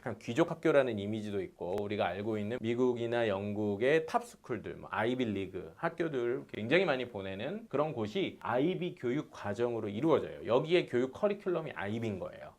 그냥 귀족 학교라는 이미지도 있고 우리가 알고 있는 미국이나 영국의 탑스쿨들, 뭐 아이비리그 학교들 굉장히 많이 보내는 그런 곳이 아이비 교육 과정으로 이루어져요. 여기에 교육 커리큘럼이 아이비인 거예요.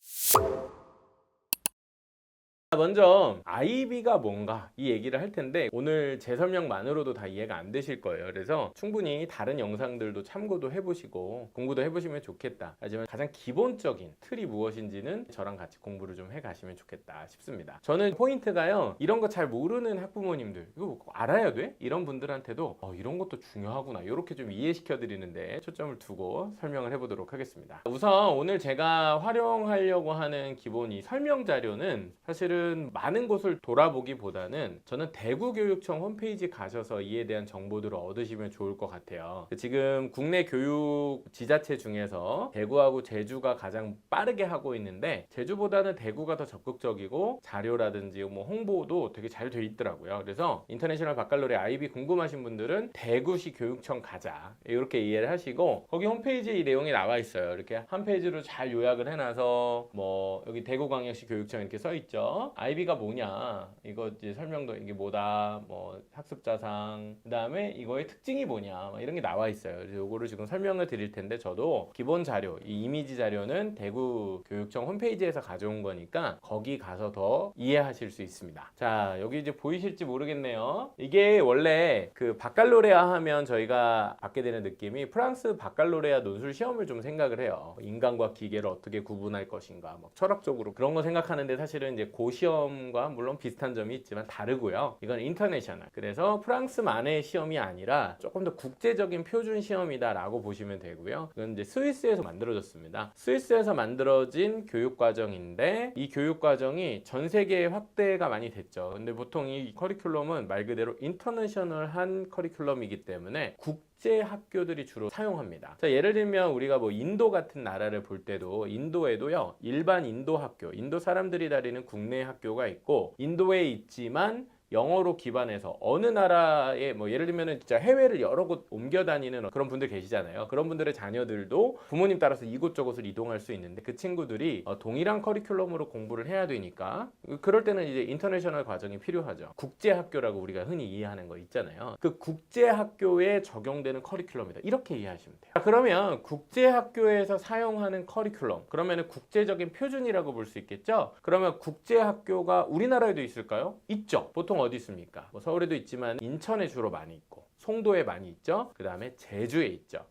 먼저 아이비가 뭔가 이 얘기를 할 텐데 오늘 제 설명만으로도 다 이해가 안 되실 거예요. 그래서 충분히 다른 영상들도 참고도 해보시고 공부도 해보시면 좋겠다. 하지만 가장 기본적인 틀이 무엇인지는 저랑 같이 공부를 좀 해가시면 좋겠다 싶습니다. 저는 포인트가요, 이런 거 잘 모르는 학부모님들, 이거 알아야 돼? 이런 분들한테도 이런 것도 중요하구나, 이렇게 좀 이해시켜 드리는데 초점을 두고 설명을 해보도록 하겠습니다. 우선 오늘 제가 활용하려고 하는 기본 이 설명 자료는 사실은 많은 곳을 돌아보기보다는 저는 대구교육청 홈페이지 가셔서 이에 대한 정보들을 얻으시면 좋을 것 같아요. 지금 국내 교육 지자체 중에서 대구하고 제주가 가장 빠르게 하고 있는데 제주보다는 대구가 더 적극적이고 자료라든지 뭐 홍보도 되게 잘 돼 있더라고요. 그래서 인터내셔널 바칼로레 아이비 궁금하신 분들은 대구시 교육청 가자, 이렇게 이해를 하시고 거기 홈페이지에 이 내용이 나와 있어요. 이렇게 한 페이지로 잘 요약을 해놔서 뭐 여기 대구광역시 교육청 이렇게 써 있죠. 아이비가 뭐냐, 이거 이제 설명도 이게 뭐다, 뭐 학습자상, 그 다음에 이거의 특징이 뭐냐, 이런 게 나와 있어요. 그래서 요거를 지금 설명을 드릴 텐데 저도 기본 자료, 이 이미지 자료는 대구 교육청 홈페이지에서 가져온 거니까 거기 가서 더 이해하실 수 있습니다. 자, 여기 이제 보이실지 모르겠네요. 이게 원래 그 바칼로레아 하면 저희가 받게 되는 느낌이 프랑스 바칼로레아 논술 시험을 좀 생각을 해요. 인간과 기계를 어떻게 구분할 것인가, 막 철학적으로 그런 거 생각하는데 사실은 이제 고 시험과 물론 비슷한 점이 있지만 다르고요. 이건 인터내셔널. 그래서 프랑스만의 시험이 아니라 조금 더 국제적인 표준 시험이다라고 보시면 되고요. 이건 이제 스위스에서 만들어졌습니다. 스위스에서 만들어진 교육 과정인데 이 교육 과정이 전 세계에 확대가 많이 됐죠. 근데 보통 이 커리큘럼은 말 그대로 인터내셔널한 커리큘럼이기 때문에 국제 학교들이 주로 사용합니다. 자, 예를 들면 우리가 뭐 인도 같은 나라를 볼 때도 인도에도요, 일반 인도 학교, 인도 사람들이 다니는 국내 학교가 있고 인도에 있지만 영어로 기반해서 어느 나라에 뭐 예를 들면 진짜 해외를 여러 곳 옮겨 다니는 그런 분들 계시잖아요. 그런 분들의 자녀들도 부모님 따라서 이곳저곳을 이동할 수 있는데 그 친구들이 동일한 커리큘럼으로 공부를 해야 되니까 그럴 때는 이제 인터내셔널 과정이 필요하죠. 국제 학교라고 우리가 흔히 이해하는 거 있잖아요. 그 국제 학교에 적용되는 커리큘럼이다, 이렇게 이해하시면 돼요. 그러면 국제 학교에서 사용하는 커리큘럼, 그러면은 국제적인 표준이라고 볼 수 있겠죠. 그러면 국제 학교가 우리나라에도 있을까요? 있죠. 보통 어디 있습니까? 뭐 서울에도 있지만 인천에 주로 많이 있고 송도에 많이 있죠. 그 다음에 제주에 있죠.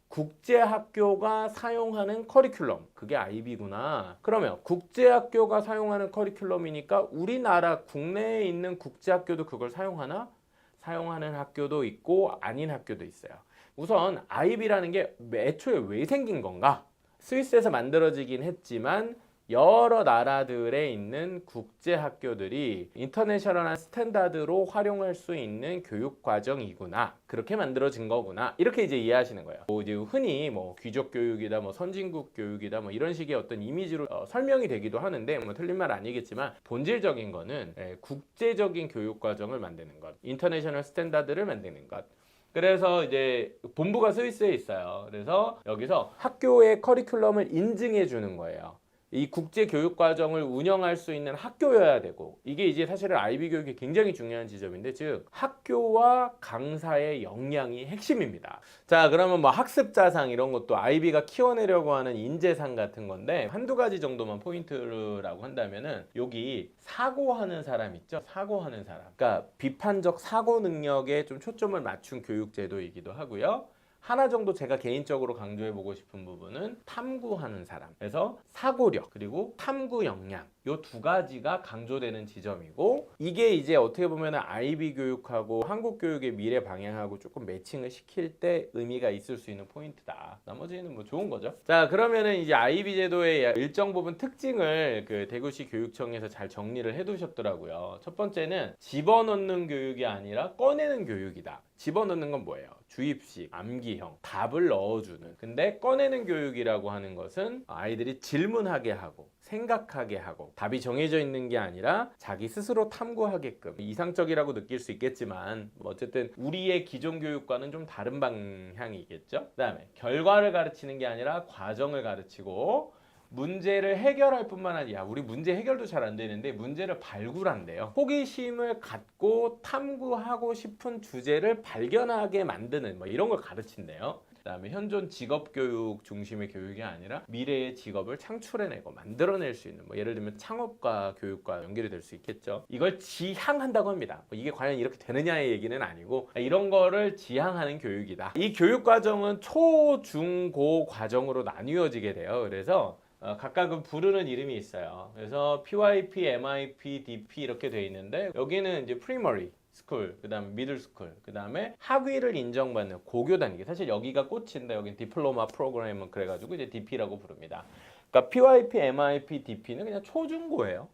국제학교가 사용하는 커리큘럼, 그게 아이비구나. 그러면 국제학교가 사용하는 커리큘럼이니까 우리나라 국내에 있는 국제학교도 그걸 사용하나? 사용하는 학교도 있고 아닌 학교도 있어요. 우선 아이비라는 게 애초에 왜 생긴 건가? 스위스에서 만들어지긴 했지만 여러 나라들에 있는 국제 학교들이 인터내셔널한 스탠다드로 활용할 수 있는 교육 과정이구나, 그렇게 만들어진 거구나, 이렇게 이제 이해하시는 거예요. 뭐 이제 흔히 뭐 귀족 교육이다, 뭐 선진국 교육이다, 뭐 이런 식의 어떤 이미지로 설명이 되기도 하는데 뭐 틀린 말 아니겠지만 본질적인 거는 국제적인 교육 과정을 만드는 것, 인터내셔널 스탠다드를 만드는 것. 그래서 이제 본부가 스위스에 있어요. 그래서 여기서 학교의 커리큘럼을 인증해 주는 거예요. 이 국제 교육 과정을 운영할 수 있는 학교여야 되고, 이게 이제 사실은 아이비 교육이 굉장히 중요한 지점인데, 즉 학교와 강사의 역량이 핵심입니다. 자, 그러면 뭐 학습자상 이런 것도 아이비가 키워내려고 하는 인재상 같은 건데 한두 가지 정도만 포인트라고 한다면은 여기 사고하는 사람 있죠? 사고하는 사람. 그러니까 비판적 사고 능력에 좀 초점을 맞춘 교육 제도이기도 하고요. 하나 정도 제가 개인적으로 강조해보고 싶은 부분은 탐구하는 사람, 그래서 사고력 그리고 탐구 역량, 요 두 가지가 강조되는 지점이고, 이게 이제 어떻게 보면 아이비 교육하고 한국 교육의 미래 방향하고 조금 매칭을 시킬 때 의미가 있을 수 있는 포인트다. 나머지는 뭐 좋은 거죠. 자, 그러면은 이제 아이비 제도의 일정 부분 특징을 그 대구시 교육청에서 잘 정리를 해두셨더라고요. 첫 번째는 집어넣는 교육이 아니라 꺼내는 교육이다. 집어넣는 건 뭐예요? 주입식, 암기형, 답을 넣어주는. 근데 꺼내는 교육이라고 하는 것은 아이들이 질문하게 하고 생각하게 하고 답이 정해져 있는 게 아니라 자기 스스로 탐구하게끔, 이상적이라고 느낄 수 있겠지만 어쨌든 우리의 기존 교육과는 좀 다른 방향이겠죠. 그 다음에 결과를 가르치는 게 아니라 과정을 가르치고, 문제를 해결할 뿐만 아니라 우리 문제 해결도 잘 안 되는데 문제를 발굴한대요. 호기심을 갖고 탐구하고 싶은 주제를 발견하게 만드는 뭐 이런 걸 가르친대요. 그다음에 현존 직업 교육 중심의 교육이 아니라 미래의 직업을 창출해내고 만들어낼 수 있는 뭐 예를 들면 창업과 교육과 연결이 될 수 있겠죠. 이걸 지향한다고 합니다. 뭐 이게 과연 이렇게 되느냐의 얘기는 아니고 이런 거를 지향하는 교육이다. 이 교육 과정은 초, 중, 고 과정으로 나뉘어지게 돼요. 그래서 각각은 부르는 이름이 있어요. 그래서 PYP, MIP, DP 이렇게 돼 있는데 여기는 이제 프리머리 스쿨, 그 다음에 미들 스쿨, 그 다음에 학위를 인정받는 고교 단계. 사실 여기가 꽃인데 여긴 디플로마 프로그램은 그래가지고 이제 DP라고 부릅니다. 그러니까 PYP, MIP, DP는 그냥 초중고예요.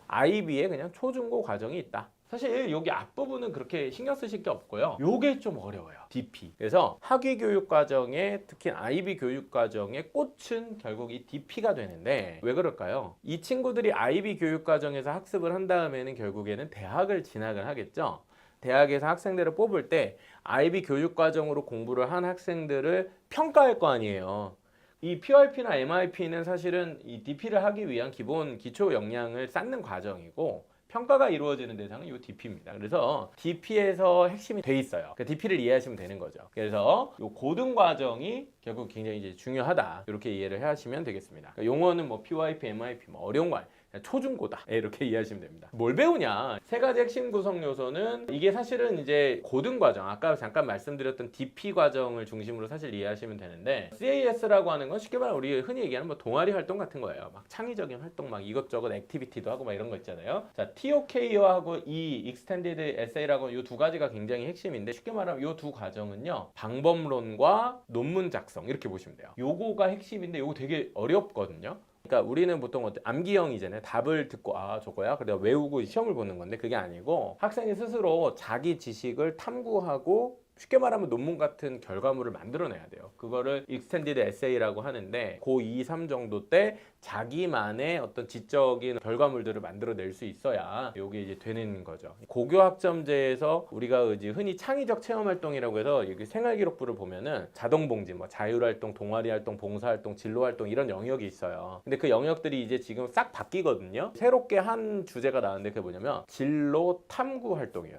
IB에 그냥 초중고 과정이 있다. 사실 여기 앞부분은 그렇게 신경 쓰실 게 없고요. 요게 좀 어려워요. DP. 그래서 학위 교육 과정에 특히 IB 교육 과정의 꽃은 결국 이 DP가 되는데 왜 그럴까요? 이 친구들이 IB 교육 과정에서 학습을 한 다음에는 결국에는 대학을 진학을 하겠죠. 대학에서 학생들을 뽑을 때 IB 교육 과정으로 공부를 한 학생들을 평가할 거 아니에요. 이 PYP나 MIP는 사실은 이 DP를 하기 위한 기본 기초 역량을 쌓는 과정이고 평가가 이루어지는 대상은 이 DP입니다. 그래서 DP에서 핵심이 돼 있어요. 그러니까 DP를 이해하시면 되는 거죠. 그래서 이 고등 과정이 결국 굉장히 이제 중요하다. 이렇게 이해를 하시면 되겠습니다. 그러니까 용어는 뭐 PYP, MIP 뭐 어려운 거 아니에요. 초중고다 이렇게 이해하시면 됩니다. 뭘 배우냐? 세 가지 핵심 구성 요소는 이게 사실은 이제 고등 과정 아까 잠깐 말씀드렸던 DP 과정을 중심으로 사실 이해하시면 되는데 CAS라고 하는 건 쉽게 말하면 우리 흔히 얘기하는 뭐 동아리 활동 같은 거예요. 막 창의적인 활동 막 이것저것 액티비티도 하고 막 이런 거 있잖아요. 자, TOK하고 이 Extended Essay라고 이 두 가지가 굉장히 핵심인데 쉽게 말하면 이 두 과정은요 방법론과 논문 작성 이렇게 보시면 돼요. 요거가 핵심인데 요거 되게 어렵거든요. 그러니까 우리는 보통 암기형이잖아요. 답을 듣고 아 저거야? 그래서 외우고 시험을 보는 건데 그게 아니고 학생이 스스로 자기 지식을 탐구하고 쉽게 말하면 논문 같은 결과물을 만들어내야 돼요. 그거를 익스텐디드 에세이라고 하는데 고2, 3 정도 때 자기만의 어떤 지적인 결과물들을 만들어낼 수 있어야 이게 이제 되는 거죠. 고교학점제에서 우리가 이제 흔히 창의적 체험활동이라고 해서 여기 생활기록부를 보면은 자동봉지, 뭐 자율활동, 동아리활동, 봉사활동, 진로활동 이런 영역이 있어요. 근데 그 영역들이 이제 지금 싹 바뀌거든요. 새롭게 한 주제가 나왔는데 그게 뭐냐면 진로 탐구 활동이에요.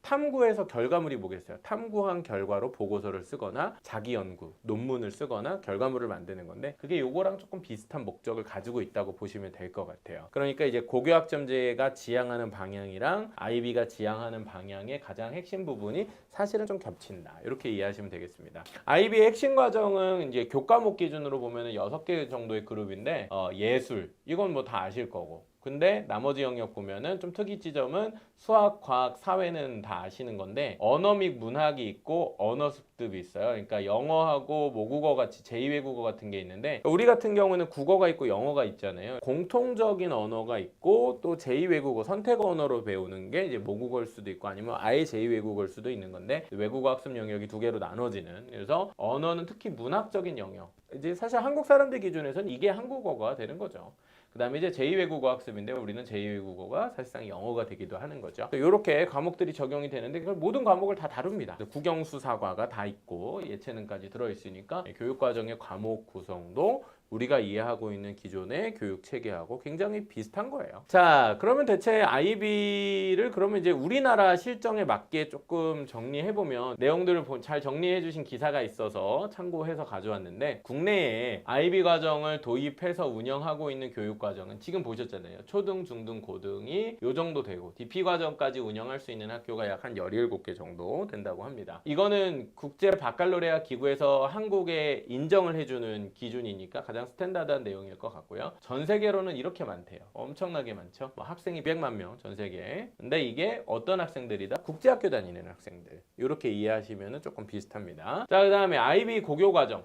탐구에서 결과물이 뭐겠어요? 탐구한 결과로 보고서를 쓰거나 자기 연구, 논문을 쓰거나 결과물을 만드는 건데 그게 요거랑 조금 비슷한 목적을 가지고 있다고 보시면 될 것 같아요. 그러니까 이제 고교학점제가 지향하는 방향이랑 IB가 지향하는 방향의 가장 핵심 부분이 사실은 좀 겹친다. 이렇게 이해하시면 되겠습니다. IB의 핵심 과정은 이제 교과목 기준으로 보면은 6개 정도의 그룹인데 예술 이건 뭐 다 아실 거고 근데 나머지 영역 보면은 좀 특이 지점은 수학, 과학, 사회는 다 아시는 건데 언어 및 문학이 있고 언어 습득이 있어요. 그러니까 영어하고 모국어 같이 제2외국어 같은 게 있는데 우리 같은 경우는 국어가 있고 영어가 있잖아요. 공통적인 언어가 있고 또 제2외국어 선택 언어로 배우는 게 이제 모국어일 수도 있고 아니면 아예 제2외국어일 수도 있는 건데 외국어 학습 영역이 두 개로 나눠지는 그래서 언어는 특히 문학적인 영역 이제 사실 한국 사람들 기준에서는 이게 한국어가 되는 거죠. 그 다음에 이제 제2외국어 학습인데 우리는 제2외국어가 사실상 영어가 되기도 하는 거죠. 이렇게 과목들이 적용이 되는데 모든 과목을 다 다룹니다. 국영수사과가 다 있고 예체능까지 들어있으니까 교육과정의 과목 구성도 우리가 이해하고 있는 기존의 교육 체계하고 굉장히 비슷한 거예요. 자, 그러면 대체 IB를 그러면 이제 우리나라 실정에 맞게 조금 정리해보면 내용들을 잘 정리해주신 기사가 있어서 참고해서 가져왔는데 국내에 IB 과정을 도입해서 운영하고 있는 교육 과정은 지금 보셨잖아요. 초등, 중등, 고등이 요 정도 되고 DP 과정까지 운영할 수 있는 학교가 약 한 17개 정도 된다고 합니다. 이거는 국제 바칼로레아 기구에서 한국에 인정을 해주는 기준이니까 가장 스탠다드한 내용일 것 같고요. 전 세계로는 이렇게 많대요. 엄청나게 많죠. 뭐 학생이 100만 명 전 세계에. 근데 이게 어떤 학생들이다? 국제학교 다니는 학생들. 이렇게 이해하시면 조금 비슷합니다. 자, 그 다음에 IB 고교과정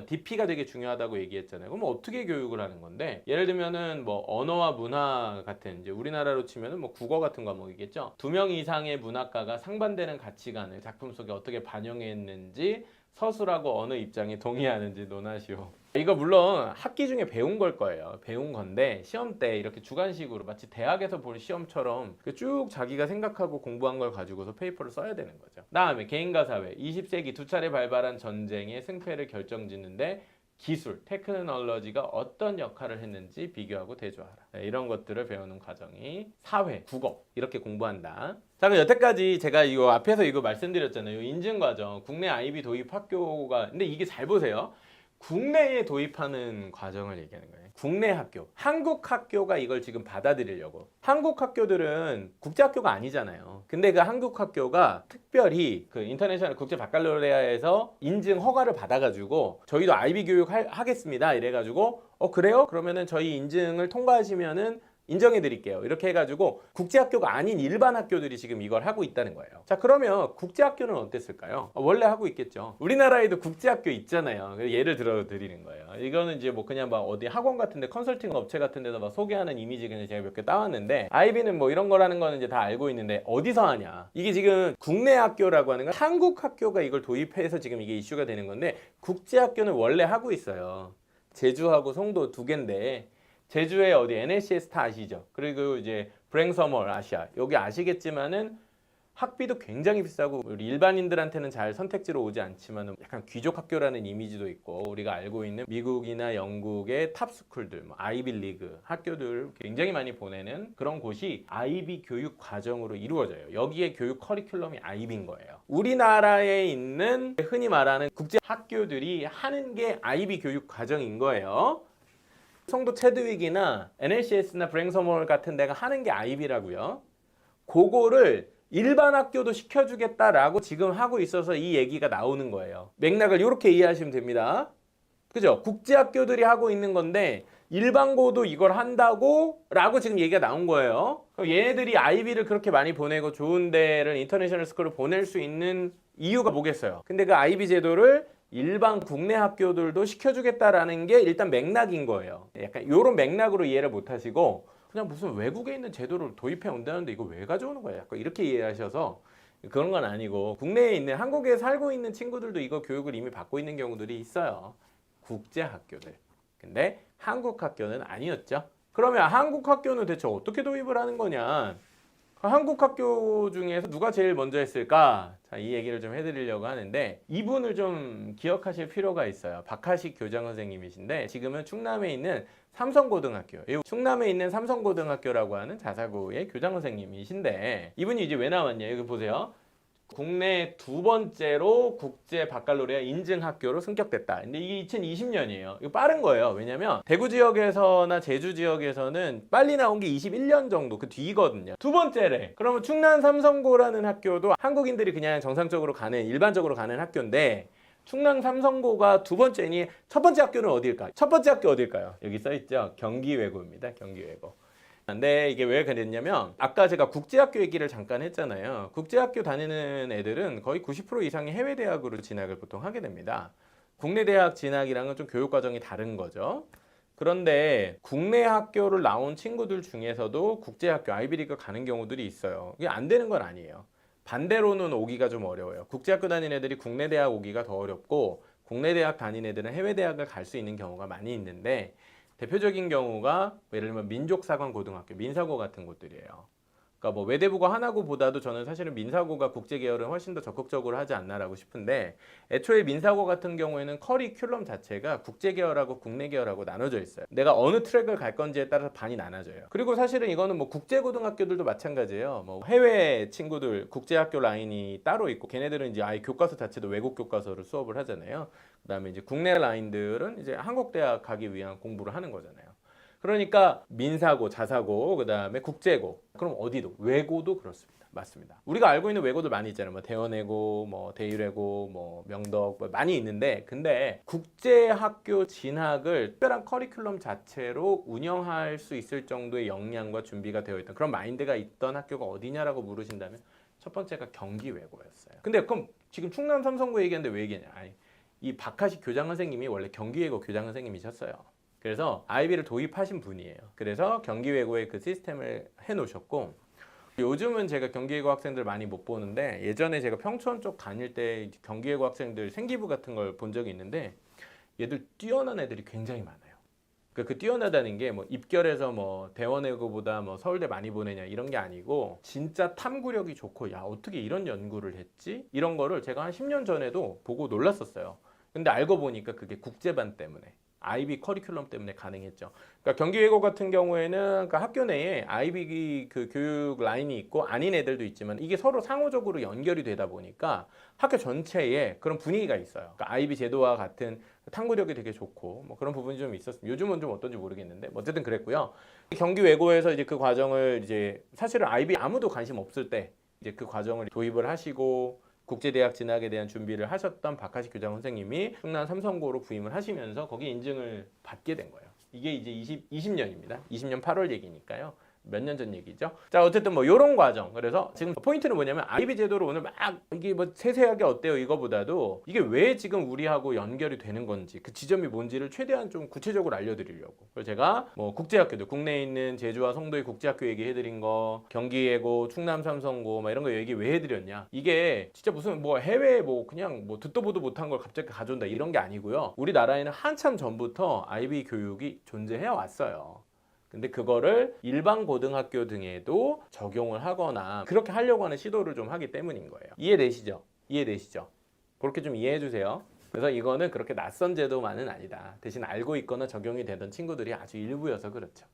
DP가 되게 중요하다고 얘기했잖아요. 그럼 어떻게 교육을 하는 건데 예를 들면은 뭐 언어와 문화 같은 이제 우리나라로 치면은 뭐 국어 같은 과목이겠죠. 2명 이상의 문학가가 상반되는 가치관을 작품 속에 어떻게 반영했는지 서술하고 어느 입장에 동의하는지 논하시오. 이거 물론 학기 중에 배운 걸 거예요. 배운 건데 시험 때 이렇게 주관식으로 마치 대학에서 볼 시험처럼 쭉 자기가 생각하고 공부한 걸 가지고서 페이퍼를 써야 되는 거죠. 다음에 개인과 사회 20세기 두 차례 발발한 전쟁의 승패를 결정짓는데 기술, 테크놀로지가 어떤 역할을 했는지 비교하고 대조하라. 이런 것들을 배우는 과정이 사회, 국어 이렇게 공부한다. 자, 그럼 여태까지 제가 이거 앞에서 이거 말씀드렸잖아요. 인증 과정, 국내 IB 도입 학교가 근데 이게 잘 보세요. 국내에 도입하는 과정을 얘기하는 거예요. 국내 학교, 한국 학교가 이걸 지금 받아들이려고. 한국 학교들은 국제학교가 아니잖아요. 근데 그 한국 학교가 특별히 그 인터내셔널 국제 바칼로레아에서 인증 허가를 받아가지고 저희도 IB 교육 하겠습니다. 이래가지고 그래요? 그러면은 저희 인증을 통과하시면은 인정해 드릴게요. 이렇게 해가지고 국제학교가 아닌 일반 학교들이 지금 이걸 하고 있다는 거예요. 자, 그러면 국제학교는 어땠을까요? 원래 하고 있겠죠. 우리나라에도 국제학교 있잖아요. 예를 들어 드리는 거예요. 이거는 이제 뭐 그냥 막 어디 학원 같은데 컨설팅 업체 같은 데서 막 소개하는 이미지 그냥 제가 몇 개 따왔는데 IB는 뭐 이런 거라는 거는 이제 다 알고 있는데 어디서 하냐? 이게 지금 국내 학교라고 하는 건 한국 학교가 이걸 도입해서 지금 이게 이슈가 되는 건데 국제학교는 원래 하고 있어요. 제주하고 송도 두 개인데 제주에 어디 NLC의 스타 아시죠? 그리고 이제 브랭서멀 아시아 여기 아시겠지만은 학비도 굉장히 비싸고 우리 일반인들한테는 잘 선택지로 오지 않지만 약간 귀족 학교라는 이미지도 있고 우리가 알고 있는 미국이나 영국의 탑스쿨들, 뭐 아이비리그 학교들 굉장히 많이 보내는 그런 곳이 IB 교육 과정으로 이루어져요. 여기에 교육 커리큘럼이 IB인 거예요. 우리나라에 있는 흔히 말하는 국제 학교들이 하는 게 IB 교육 과정인 거예요. 송도 체드윅이나 NLCS나 브랭서멀 같은 데가 하는 게 IB라고요. 그거를 일반 학교도 시켜주겠다라고 지금 하고 있어서 이 얘기가 나오는 거예요. 맥락을 이렇게 이해하시면 됩니다. 그죠? 국제학교들이 하고 있는 건데 일반고도 이걸 한다고 라고 지금 얘기가 나온 거예요. 그럼 얘네들이 IB를 그렇게 많이 보내고 좋은 데를 인터내셔널 스쿨을 보낼 수 있는 이유가 뭐겠어요? 근데 그 IB 제도를 일반 국내 학교들도 시켜주겠다라는 게 일단 맥락인 거예요. 약간 이런 맥락으로 이해를 못 하시고 그냥 무슨 외국에 있는 제도를 도입해 온다는데 이거 왜 가져오는 거야? 약간 이렇게 이해하셔서 그런 건 아니고 국내에 있는 한국에 살고 있는 친구들도 이거 교육을 이미 받고 있는 경우들이 있어요. 국제 학교들. 근데 한국 학교는 아니었죠. 그러면 한국 학교는 대체 어떻게 도입을 하는 거냐? 한국 학교 중에서 누가 제일 먼저 했을까? 자, 이 얘기를 좀 해드리려고 하는데 이분을 좀 기억하실 필요가 있어요. 박하식 교장 선생님이신데 지금은 충남에 있는 삼성고등학교, 충남에 있는 삼성고등학교라고 하는 자사고의 교장 선생님이신데 이분이 이제 왜 나왔냐? 여기 보세요. 국내 두 번째로 국제 바칼로레아 인증 학교로 승격됐다. 근데 이게 2020년이에요. 이거 빠른 거예요. 왜냐면 대구 지역에서나 제주 지역에서는 빨리 나온 게 21년 정도 그 뒤거든요. 두 번째래. 그러면 충남 삼성고라는 학교도 한국인들이 그냥 정상적으로 가는 일반적으로 가는 학교인데 충남 삼성고가 두 번째니 첫 번째 학교는 어딜까요? 첫 번째 학교 어딜까요? 여기 써있죠. 경기외고입니다. 경기외고. 근데 이게 왜 그랬냐면 아까 제가 국제학교 얘기를 잠깐 했잖아요. 국제학교 다니는 애들은 거의 90% 이상이 해외 대학으로 진학을 보통 하게 됩니다. 국내 대학 진학이랑은 좀 교육 과정이 다른 거죠. 그런데 국내 학교를 나온 친구들 중에서도 국제학교 아이비리그 가는 경우들이 있어요. 이게 안 되는 건 아니에요. 반대로는 오기가 좀 어려워요. 국제학교 다니는 애들이 국내 대학 오기가 더 어렵고 국내 대학 다니는 애들은 해외 대학을 갈 수 있는 경우가 많이 있는데 대표적인 경우가 예를 들면 민족사관고등학교, 민사고 같은 곳들이에요. 그러니까 뭐 외대부고 하나고보다도 저는 사실은 민사고가 국제 계열은 훨씬 더 적극적으로 하지 않나라고 싶은데 애초에 민사고 같은 경우에는 커리큘럼 자체가 국제 계열하고 국내 계열하고 나눠져 있어요. 내가 어느 트랙을 갈 건지에 따라서 반이 나눠져요. 그리고 사실은 이거는 뭐 국제고등학교들도 마찬가지예요. 뭐 해외 친구들 국제학교 라인이 따로 있고 걔네들은 이제 아예 교과서 자체도 외국 교과서를 수업을 하잖아요. 그다음에 이제 국내 라인들은 이제 한국 대학 가기 위한 공부를 하는 거잖아요. 그러니까 민사고, 자사고, 그다음에 국제고. 그럼 어디도 외고도 그렇습니다. 맞습니다. 우리가 알고 있는 외고들 많이 있잖아요. 뭐 대원외고, 뭐 대일외고, 뭐 명덕 뭐 많이 있는데 근데 국제학교 진학을 특별한 커리큘럼 자체로 운영할 수 있을 정도의 역량과 준비가 되어 있던 그런 마인드가 있던 학교가 어디냐라고 물으신다면 첫 번째가 경기외고였어요. 근데 그럼 지금 충남 삼성고 얘기하는데 왜 얘기하냐? 아니, 이 박하식 교장 선생님이 원래 경기외고 교장 선생님이셨어요. 그래서 아이비를 도입하신 분이에요. 그래서 경기외고에 그 시스템을 해놓으셨고 요즘은 제가 경기외고 학생들 많이 못 보는데 예전에 제가 평촌 쪽 다닐 때 경기외고 학생들 생기부 같은 걸 본 적이 있는데 얘들 뛰어난 애들이 굉장히 많아요. 그 뛰어나다는 게 뭐 입결해서 뭐 대원외고보다 뭐 서울대 많이 보내냐 이런 게 아니고 진짜 탐구력이 좋고 야 어떻게 이런 연구를 했지? 이런 거를 제가 한 10년 전에도 보고 놀랐었어요. 근데 알고 보니까 그게 국제반 때문에 아이비 커리큘럼 때문에 가능했죠. 그러니까 경기외고 같은 경우에는 그러니까 학교 내에 아이비 그 교육 라인이 있고 아닌 애들도 있지만 이게 서로 상호적으로 연결이 되다 보니까 학교 전체에 그런 분위기가 있어요. 그러니까 아이비 제도와 같은 탐구력이 되게 좋고 뭐 그런 부분이 좀 있었습니다. 요즘은 좀 어떤지 모르겠는데 뭐 어쨌든 그랬고요. 경기외고에서 이제 그 과정을 이제 사실은 아이비 아무도 관심 없을 때 이제 그 과정을 도입을 하시고 국제대학 진학에 대한 준비를 하셨던 박하식 교장 선생님이 충남 삼성고로 부임을 하시면서 거기 인증을 받게 된 거예요. 이게 이제 20년입니다. 20년 8월 얘기니까요. 몇 년 전 얘기죠. 자, 어쨌든 뭐 요런 과정. 그래서 지금 포인트는 뭐냐면 아이비 제도를 오늘 막 이게 뭐 세세하게 어때요 이거보다도 이게 왜 지금 우리하고 연결이 되는 건지 그 지점이 뭔지를 최대한 좀 구체적으로 알려드리려고. 그래서 제가 뭐 국제학교도 국내에 있는 제주와 송도의 국제학교 얘기해드린 거, 경기예고, 충남 삼성고 막 이런 거 얘기 왜 해드렸냐? 이게 진짜 무슨 뭐 해외 뭐 그냥 뭐 듣도 보도 못한 걸 갑자기 가져온다 이런 게 아니고요. 우리나라에는 한참 전부터 아이비 교육이 존재해 왔어요. 근데 그거를 일반 고등학교 등에도 적용을 하거나 그렇게 하려고 하는 시도를 좀 하기 때문인 거예요. 이해되시죠? 이해되시죠? 그렇게 좀 이해해 주세요. 그래서 이거는 그렇게 낯선 제도만은 아니다. 대신 알고 있거나 적용이 되던 친구들이 아주 일부여서 그렇죠.